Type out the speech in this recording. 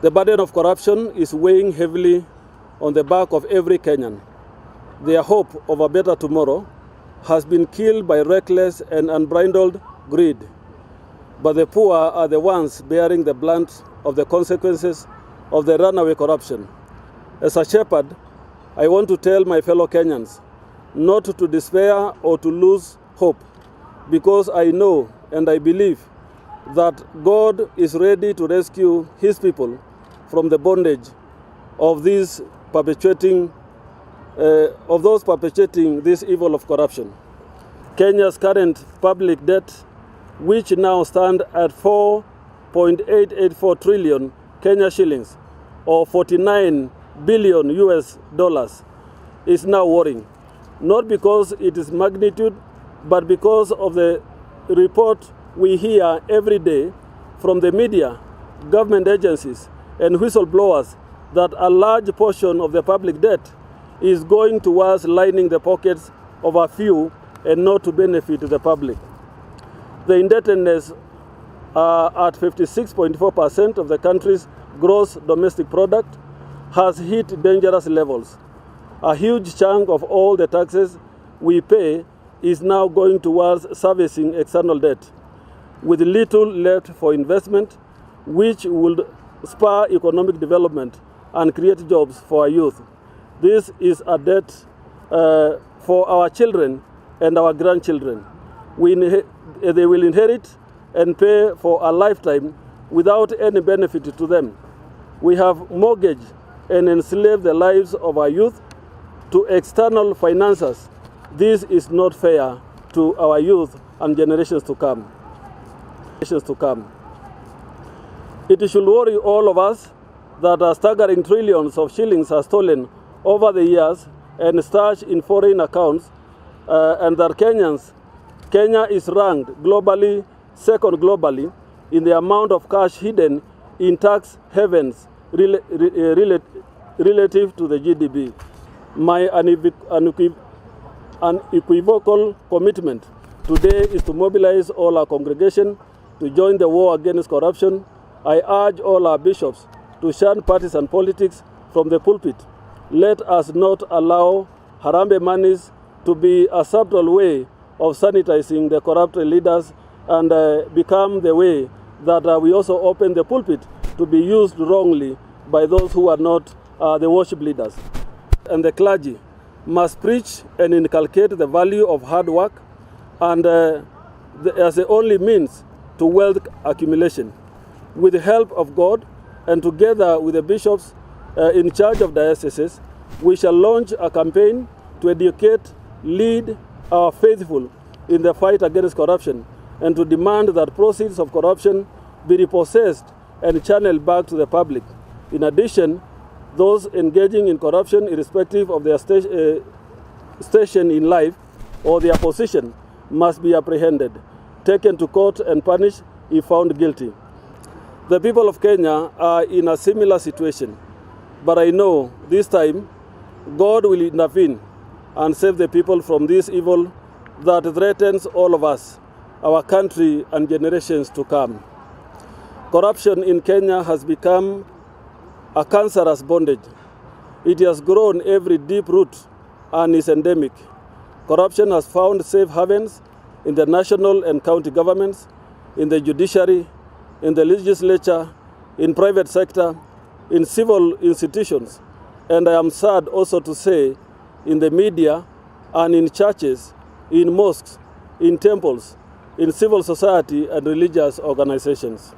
The burden of corruption is weighing heavily on the back of every Kenyan. Their hope of a better tomorrow has been killed by reckless and unbridled greed. But the poor are the ones bearing the brunt of the consequences of the runaway corruption. As a shepherd, I want to tell my fellow Kenyans not to despair or to lose hope, because I know and I believe that God is ready to rescue his people from the bondage of those perpetuating this evil of corruption. Kenya's current public debt, which now stands at 4.884 trillion Kenya shillings, or 49 billion US dollars, is now worrying, not because it is magnitude, but because of the report we hear every day from the media, government agencies, and whistleblowers that a large portion of the public debt is going towards lining the pockets of a few and not to benefit the public. The indebtedness at 56.4% of the country's gross domestic product has hit dangerous levels. A huge chunk of all the taxes we pay is now going towards servicing external debt, with little left for investment, which would spur economic development and create jobs for our youth. This is a debt for our children and our grandchildren. They will inherit and pay for a lifetime without any benefit to them. We have mortgaged and enslaved the lives of our youth to external financiers. This is not fair to our youth and generations to come. It should worry all of us that a staggering trillions of shillings are stolen over the years and stashed in foreign accounts, and that Kenya is ranked second globally in the amount of cash hidden in tax havens relative to the GDP. My unequivocal commitment today is to mobilize all our congregation to join the war against corruption. I urge all our bishops to shun partisan politics from the pulpit. Let us not allow Harambee monies to be a subtle way of sanitizing the corrupt leaders and become the way that we also open the pulpit to be used wrongly by those who are not the worship leaders. And the clergy must preach and inculcate the value of hard work and as the only means to wealth accumulation. With the help of God and together with the bishops in charge of dioceses, we shall launch a campaign to educate, lead our faithful in the fight against corruption, and to demand that proceeds of corruption be repossessed and channeled back to the public. In addition, those engaging in corruption, irrespective of their station in life or their position, must be apprehended, taken to court, and punished if found guilty. The people of Kenya are in a similar situation, but I know this time God will intervene and save the people from this evil that threatens all of us, our country, and generations to come. Corruption in Kenya has become a cancerous bondage. It has grown every deep root and is endemic. Corruption has found safe havens in the national and county governments, in the judiciary, in the legislature, in private sector, in civil institutions, and I am sad also to say in the media and in churches, in mosques, in temples, in civil society and religious organizations.